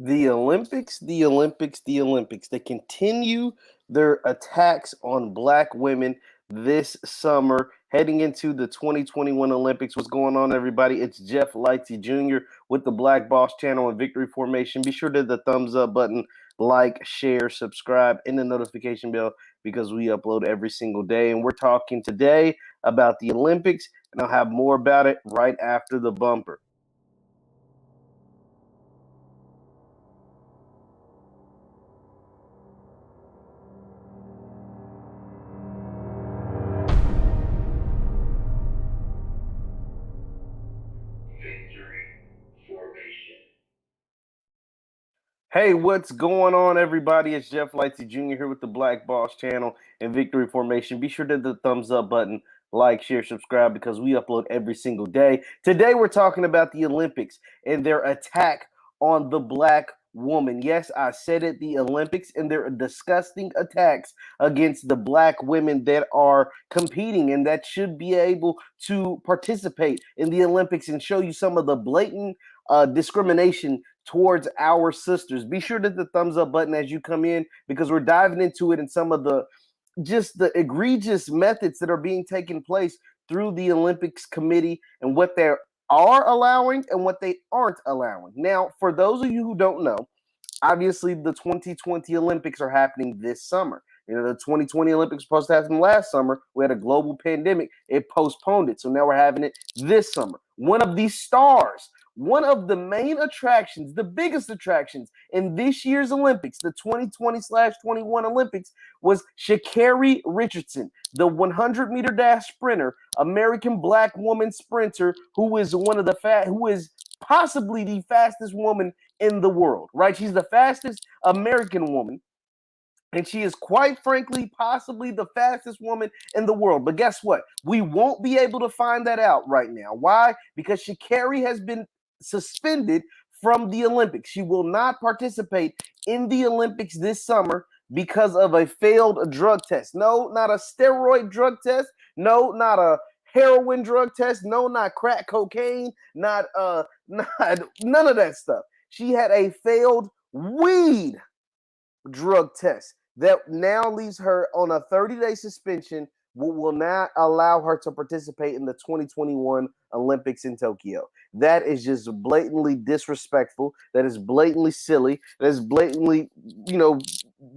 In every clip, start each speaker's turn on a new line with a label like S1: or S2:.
S1: The Olympics, the Olympics, the Olympics. They continue their attacks on black women this summer, heading into the 2021 Olympics. What's going on, everybody? It's Jeff Lightsey Jr. with the Black Boss channel and Victory Formation. Be sure to hit the thumbs up button, like, share, subscribe, and the notification bell because we upload every single day. And we're talking today about the Olympics, and I'll have more about it right after the bumper. Hey, what's going on, everybody? It's Jeff Lightsey Jr. here with the Black Boss channel and Victory Formation. Be sure to hit the thumbs up button, like, share, subscribe, because we upload every single day. Today, we're talking about the Olympics and their attack on the black woman. Yes, I said it, the Olympics and their disgusting attacks against the black women that are competing and that should be able to participate in the Olympics and show you some of the blatant discrimination towards our sisters. Be sure to hit the thumbs up button as you come in because we're diving into it and some of the just the egregious methods that are being taken place through the Olympics committee and what they are allowing and what they aren't allowing. Now, for those of you who don't know, obviously the 2020 Olympics are happening this summer. You know, the 2020 Olympics were supposed to happen last summer. We had a global pandemic. It postponed it. So now we're having it this summer. One of the stars, one of the main attractions, the biggest attractions in this year's Olympics, the 2020/21 Olympics, was Sha'Carri Richardson, the 100-meter dash sprinter, American black woman sprinter, who is who is possibly the fastest woman in the world, right? She's the fastest American woman. And she is quite frankly, possibly the fastest woman in the world. But guess what? We won't be able to find that out right now. Why? Because Sha'Carri has been suspended from the Olympics. She will not participate in the Olympics this summer because of a failed drug test. No, not a steroid drug test. No, not a heroin drug test. No, not crack cocaine. Not not none of that stuff. She had a failed weed drug test that now leaves her on a 30-day suspension, will not allow her to participate in the 2021 Olympics in Tokyo. That is just blatantly disrespectful. That is blatantly silly. That is blatantly,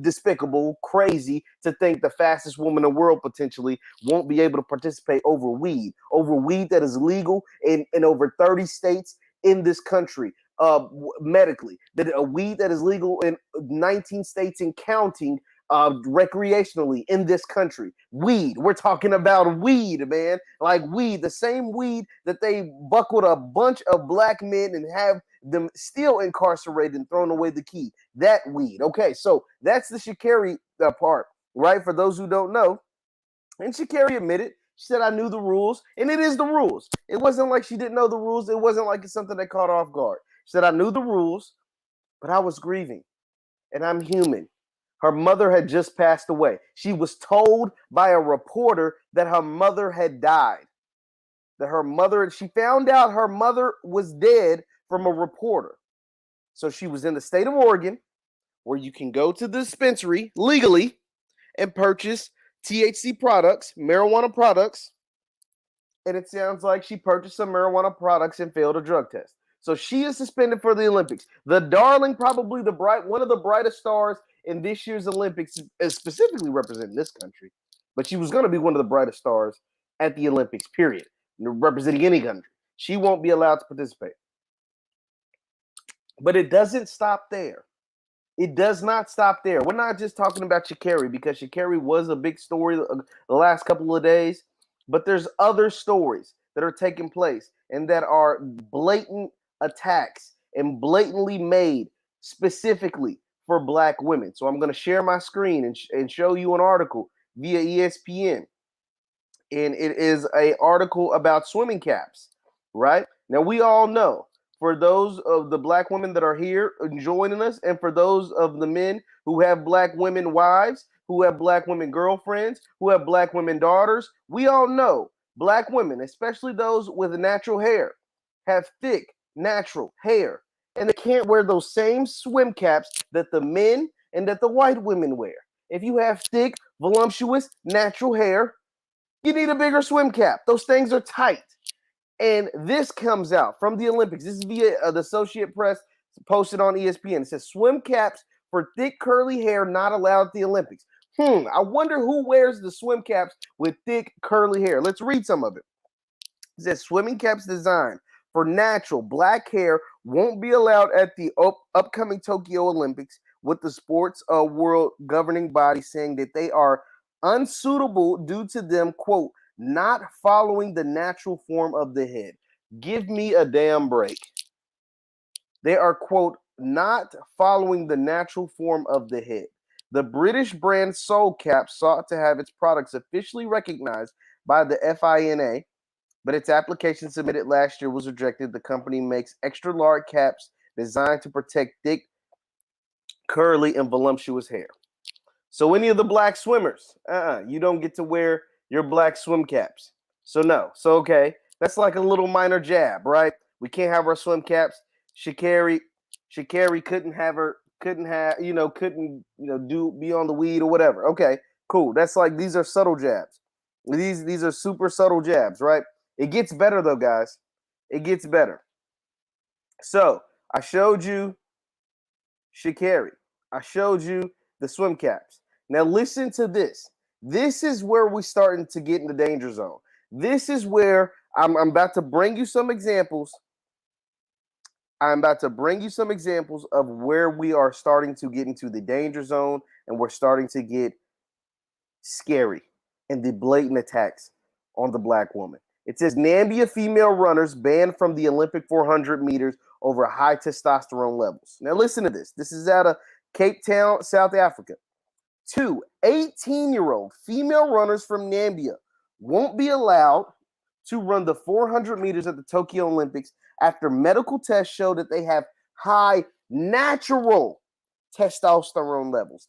S1: despicable, crazy to think the fastest woman in the world potentially won't be able to participate over weed that is legal in over 30 states in this country. Medically, that a weed that is legal in 19 states and counting recreationally in this country. Weed. We're talking about weed, man. Like weed, the same weed that they buckled a bunch of black men and have them still incarcerated and thrown away the key. That weed. Okay, so that's the Sha'Carri part, right? For those who don't know. And Sha'Carri admitted, she said, I knew the rules, and it is the rules. It wasn't like she didn't know the rules. It wasn't like it's something that caught her off guard. She said, I knew the rules, but I was grieving, and I'm human. Her mother had just passed away. She was told by a reporter that her mother had died. She found out her mother was dead from a reporter. So she was in the state of Oregon, where you can go to the dispensary legally and purchase THC products, marijuana products, and it sounds like she purchased some marijuana products and failed a drug test. So she is suspended for the Olympics. The darling, probably one of the brightest stars in this year's Olympics, is specifically representing this country, but she was going to be one of the brightest stars at the Olympics, period, representing any country. She won't be allowed to participate. But it doesn't stop there. It does not stop there. We're not just talking about Sha'Carri because Sha'Carri was a big story the last couple of days, but there's other stories that are taking place and that are blatant attacks and blatantly made specifically for black women. So I'm going to share my screen and show you an article via ESPN. And it is an article about swimming caps, right? Now, we all know, for those of the black women that are here joining us, and for those of the men who have black women wives, who have black women girlfriends, who have black women daughters, we all know black women, especially those with natural hair, have thick natural hair. and they can't wear those same swim caps that the men and that the white women wear. If you have thick, voluptuous, natural hair, you need a bigger swim cap. Those things are tight. And this comes out from the Olympics. This is via the Associated Press posted on ESPN. It says swim caps for thick curly hair not allowed at the Olympics. I wonder who wears the swim caps with thick curly hair. Let's read some of it. It says swimming caps designed for natural black hair won't be allowed at the upcoming Tokyo Olympics, with the sports world governing body saying that they are unsuitable due to them, quote, not following the natural form of the head. Give me a damn break. They are, quote, not following the natural form of the head. The British brand Soul Cap sought to have its products officially recognized by the FINA, but its application submitted last year was rejected. The company makes extra large caps designed to protect thick, curly, and voluptuous hair. So any of the black swimmers, you don't get to wear your black swim caps. So no. So okay, that's like a little minor jab, right? We can't have our swim caps. Sha'Carri couldn't be on the weed or whatever. Okay, cool. That's like these are subtle jabs. These are super subtle jabs, right? It gets better though, guys. It gets better. So I showed you Sha'Carri. I showed you the swim caps. Now listen to this. This is where we're starting to get in the danger zone. This is where I'm about to bring you some examples. I'm about to bring you some examples of where we are starting to get into the danger zone and we're starting to get scary and the blatant attacks on the black woman. It says Namibia female runners banned from the Olympic 400 meters over high testosterone levels. Now listen to this. This is out of Cape Town, South Africa. 2 18-year-old female runners from Namibia won't be allowed to run the 400 meters at the Tokyo Olympics after medical tests show that they have high natural testosterone levels.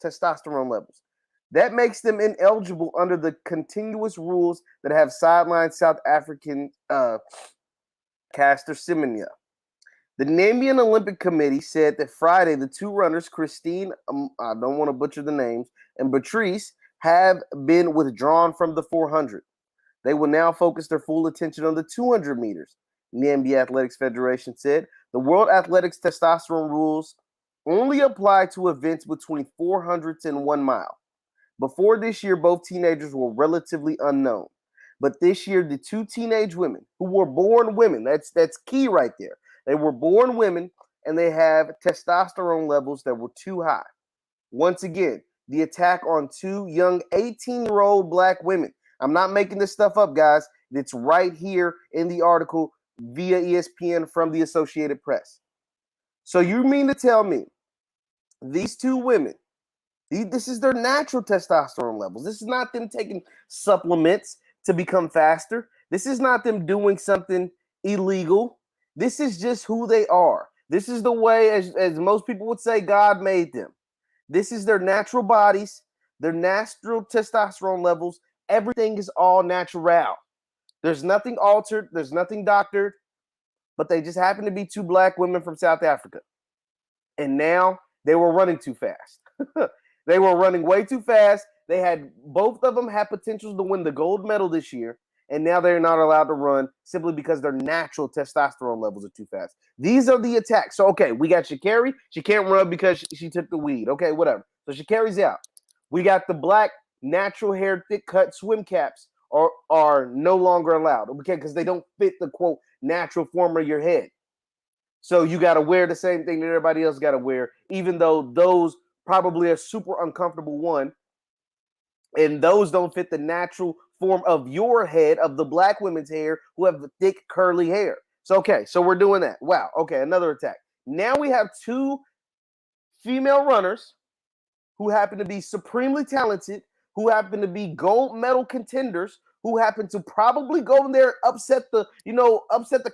S1: That makes them ineligible under the continuous rules that have sidelined South African Caster Semenya. The Namibian Olympic Committee said that Friday the two runners, Christine, I don't want to butcher the names, and Patrice have been withdrawn from the 400. They will now focus their full attention on the 200 meters. Namibia Athletics Federation said the World Athletics testosterone rules only apply to events between 400s and 1 mile. Before this year, both teenagers were relatively unknown. But this year, the two teenage women who were born women, that's key right there. They were born women and they have testosterone levels that were too high. Once again, the attack on two young 18-year-old black women. I'm not making this stuff up, guys. It's right here in the article via ESPN from the Associated Press. So you mean to tell me these two women, this is their natural testosterone levels. This is not them taking supplements to become faster. This is not them doing something illegal. This is just who they are. This is the way, as most people would say, God made them. This is their natural bodies, their natural testosterone levels. Everything is all natural. There's nothing altered. There's nothing doctored. But they just happen to be two black women from South Africa. And now they were running too fast. They were running way too fast. Both of them had potential to win the gold medal this year. And now they're not allowed to run simply because their natural testosterone levels are too fast. These are the attacks. So, okay, we got Sha'Carri. She can't run because she took the weed. Okay, whatever. So Sha'Carri's out. We got the black natural hair, thick cut swim caps are no longer allowed. Okay, because they don't fit the, quote, natural form of your head. So you got to wear the same thing that everybody else got to wear, even though those probably are super uncomfortable, one. And those don't fit the natural form of your head, of the black women's hair who have the thick curly hair. So, okay, so we're doing that. Wow. Okay, another attack. Now we have two female runners who happen to be supremely talented, who happen to be gold medal contenders, who happen to probably go in there, upset the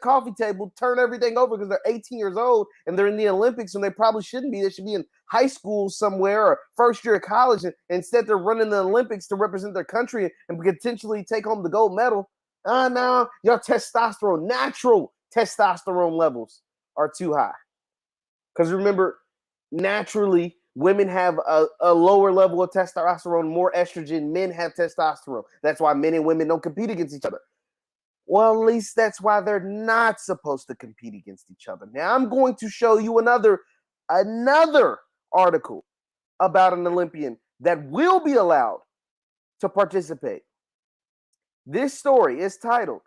S1: coffee table, turn everything over because they're 18 years old and they're in the Olympics and they probably shouldn't be. They should be in high school somewhere or first year of college. And instead they're running the Olympics to represent their country and potentially take home the gold medal. No, your natural testosterone levels are too high. Because remember, naturally, women have a lower level of testosterone, more estrogen. Men have testosterone. That's why men and women don't compete against each other. Well, at least that's why they're not supposed to compete against each other. Now, I'm going to show you another article about an Olympian that will be allowed to participate. This story is titled,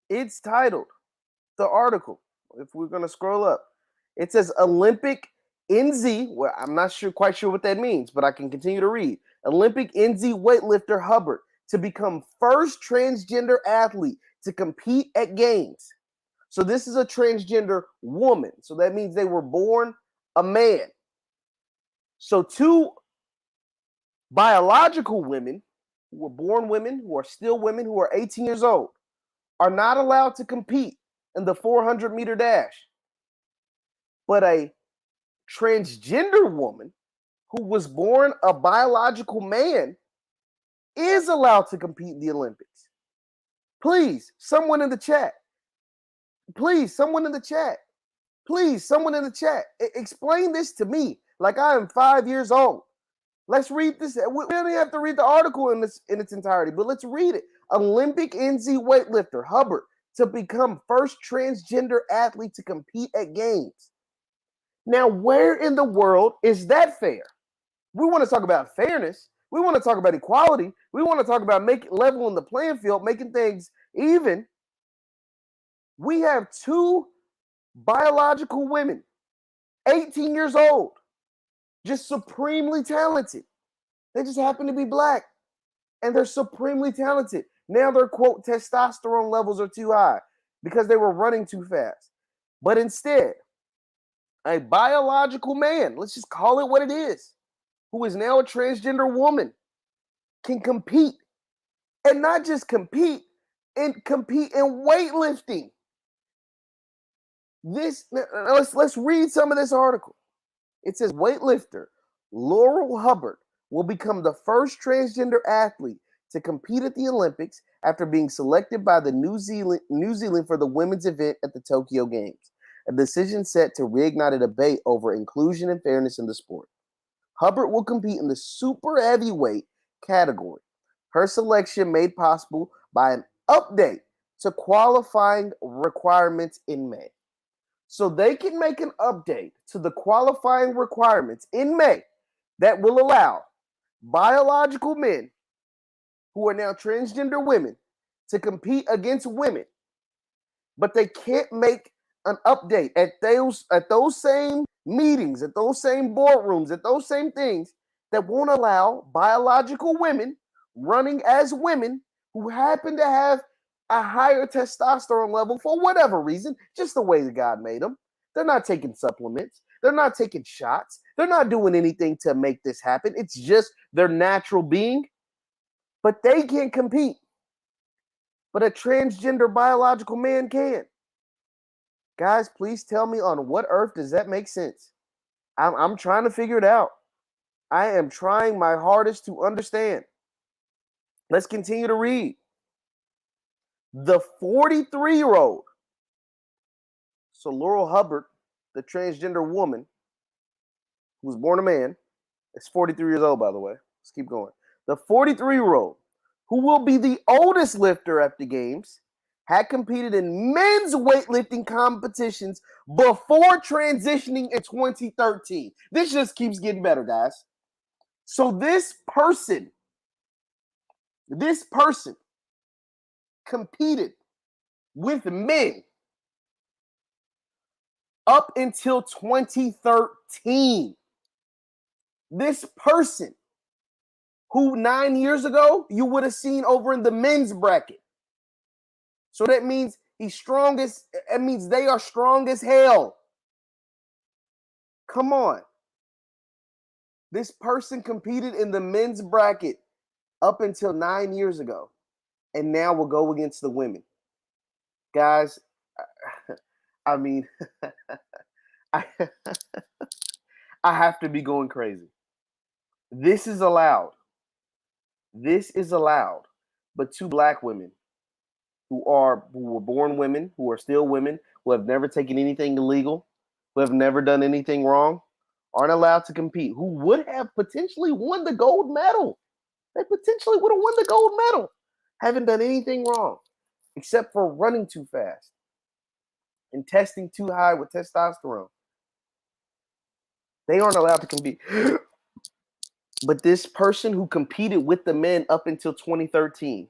S1: the article, if we're going to scroll up, it says Olympic NZ, well, I'm not quite sure what that means, but I can continue to read. Olympic NZ weightlifter Hubbard to become first transgender athlete to compete at games. So this is a transgender woman. So that means they were born a man. So two biological women who were born women, who are still women, who are 18 years old, are not allowed to compete in the 400-meter dash. But a transgender woman who was born a biological man is allowed to compete in the Olympics. Please, someone in the chat. Please, someone in the chat. Please, someone in the chat. Explain this to me like I am 5 years old. Let's read this. We don't even have to read the article in its entirety, but let's read it. Olympic NZ weightlifter Hubbard to become first transgender athlete to compete at games. Now, where in the world is that fair? We want to talk about fairness. We want to talk about equality. We want to talk about leveling the playing field, making things even. We have two biological women, 18 years old, just supremely talented. They just happen to be black, and they're supremely talented. Now their, quote, testosterone levels are too high because they were running too fast. But instead, a biological man, let's just call it what it is, who is now a transgender woman, can compete. And not just compete, and compete in weightlifting. Let's read some of this article. It says weightlifter Laurel Hubbard will become the first transgender athlete to compete at the Olympics after being selected by the New Zealand for the women's event at the Tokyo Games. A decision set to reignite a debate over inclusion and fairness in the sport. Hubbard will compete in the super heavyweight category. Her selection made possible by an update to qualifying requirements in May. So they can make an update to the qualifying requirements in May that will allow biological men who are now transgender women to compete against women. But they can't make an update at those same meetings, at those same boardrooms, at those same things that won't allow biological women running as women who happen to have a higher testosterone level for whatever reason, just the way that God made them. They're not taking supplements. They're not taking shots. They're not doing anything to make this happen. It's just their natural being. But they can't compete. But a transgender biological man can. Guys, please tell me on what earth does that make sense? I'm trying to figure it out. I am trying my hardest to understand. Let's continue to read. The 43-year-old, so Laurel Hubbard, the transgender woman who was born a man, is 43 years old, by the way. Let's keep going. The 43-year-old, who will be the oldest lifter at the games, had competed in men's weightlifting competitions before transitioning in 2013. This just keeps getting better, guys. So this person competed with men up until 2013. This person who 9 years ago you would have seen over in the men's bracket. So that means he's strongest. It means they are strong as hell. Come on. This person competed in the men's bracket up until 9 years ago, and now will go against the women. Guys, I mean, I have to be going crazy. This is allowed. This is allowed. But two black women who were born women, who are still women, who have never taken anything illegal, who have never done anything wrong aren't allowed to compete, who would have potentially won the gold medal. They potentially would have won the gold medal. Haven't done anything wrong except for running too fast and testing too high with testosterone. They aren't allowed to compete. But this person who competed with the men up until 2013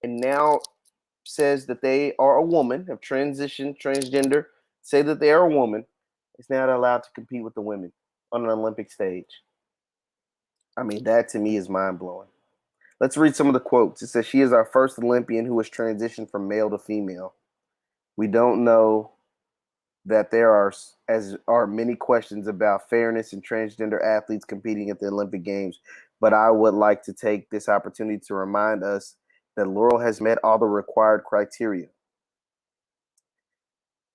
S1: and now says that they are a woman, have transitioned, transgender, say that they are a woman, is now allowed to compete with the women on an Olympic stage. I mean, that to me is mind blowing. Let's read some of the quotes. It says, she is our first Olympian who has transitioned from male to female. We don't know that there are many questions about fairness in transgender athletes competing at the Olympic Games, but I would like to take this opportunity to remind us that Laurel has met all the required criteria.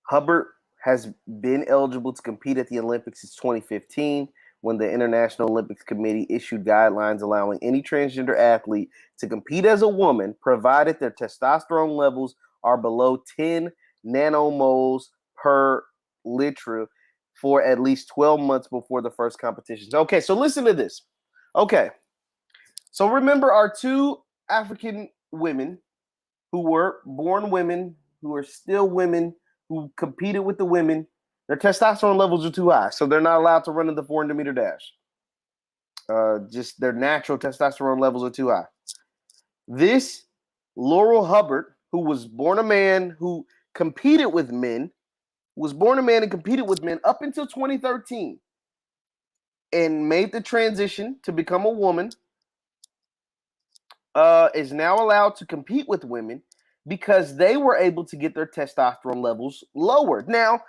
S1: Hubbard has been eligible to compete at the Olympics since 2015, when the International Olympics Committee issued guidelines allowing any transgender athlete to compete as a woman, provided their testosterone levels are below 10 nanomoles per liter for at least 12 months before the first competitions. Okay, so listen to this. Okay, so remember our two African women who were born women, who are still women, who competed with the women. Their testosterone levels are too high, so they're not allowed to run in the 400-meter dash. Just their natural testosterone levels are too high. This Laurel Hubbard, who was born a man, who competed with men, was born a man and competed with men up until 2013 and made the transition to become a woman, is now allowed to compete with women because they were able to get their testosterone levels lowered. Now,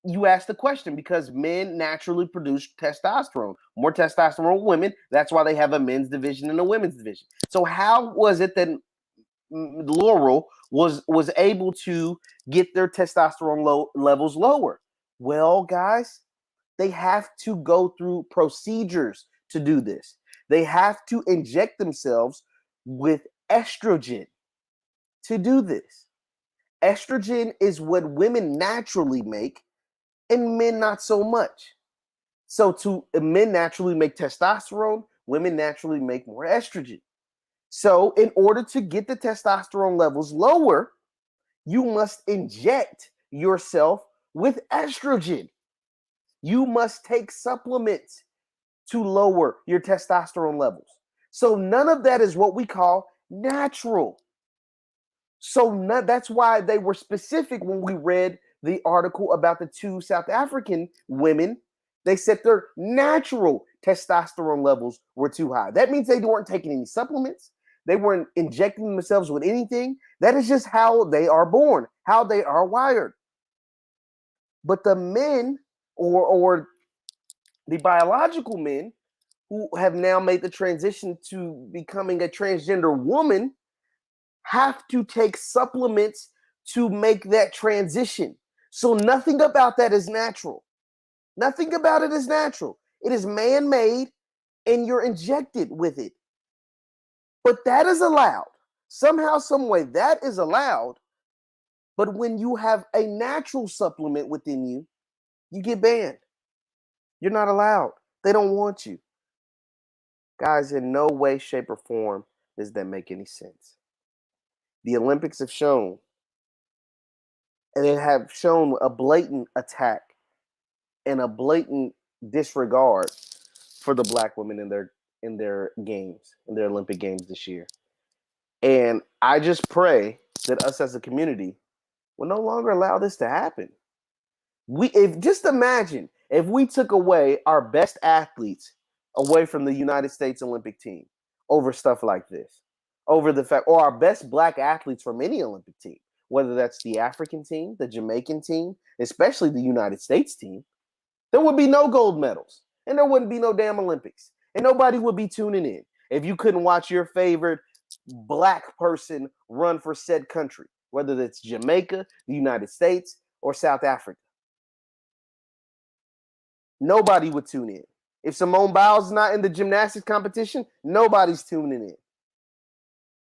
S1: you ask the question because men naturally produce testosterone, more testosterone women. That's why they have a men's division and a women's division. So how was it that Laurel was able to get their testosterone levels lower? Well, guys, they have to go through procedures to do this. They have to inject themselves with estrogen to do this. Estrogen is what women naturally make and men not so much. So men naturally make testosterone, women naturally make more estrogen. So in order to get the testosterone levels lower, you must inject yourself with estrogen. You must take supplements to lower your testosterone levels. So none of that is what we call natural. So that's why they were specific when we read the article about the two South African women. They said their natural testosterone levels were too high. That means they weren't taking any supplements. They weren't injecting themselves with anything. That is just how they are born, how they are wired. But the men or the biological men who have now made the transition to becoming a transgender woman have to take supplements to make that transition. So nothing about that is natural. Nothing about it is natural. It is man-made and you're injected with it. But that is allowed. Somehow, some way, that is allowed. But when you have a natural supplement within you, you get banned. You're not allowed. They don't want you. Guys, in no way, shape, or form does that make any sense. The Olympics have shown, and they have shown a blatant attack and a blatant disregard for the black women in their games, in their Olympic games this year. And I just pray that us as a community will no longer allow this to happen. Just imagine if we took away our best athletes away from the United States Olympic team over stuff like this, over the fact, or our best black athletes from any Olympic team, whether that's the African team, the Jamaican team, especially the United States team, there would be no gold medals and there wouldn't be no damn Olympics and nobody would be tuning in if you couldn't watch your favorite black person run for said country, whether that's Jamaica, the United States, or South Africa. Nobody would tune in. If Simone Biles is not in the gymnastics competition, nobody's tuning in.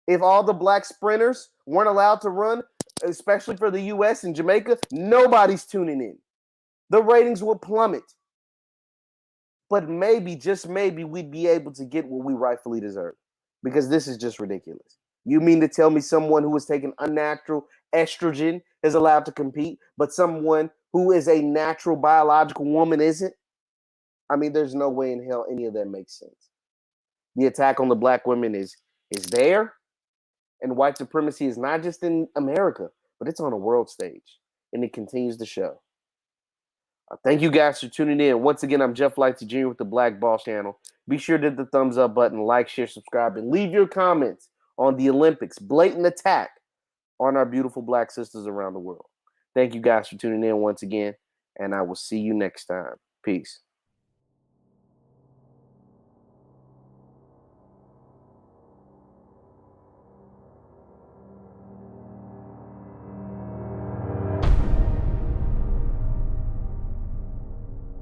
S1: If all the black sprinters weren't allowed to run, especially for the U.S. and Jamaica, nobody's tuning in. the ratings would plummet. But maybe, just maybe, we'd be able to get what we rightfully deserve, because this is just ridiculous. You mean to tell me someone who is taking unnatural estrogen is allowed to compete, but someone who is a natural biological woman isn't? I mean, there's no way in hell any of that makes sense. The attack on the black women is there, and white supremacy is not just in America, but it's on a world stage, and it continues to show. Thank you guys for tuning in. Once again, I'm Jeff Lighty Jr. with the Black Boss Channel. Be sure to hit the thumbs up button, like, share, subscribe, and leave your comments on the Olympics. Blatant attack on our beautiful black sisters around the world. Thank you guys for tuning in once again, and I will see you next time. Peace.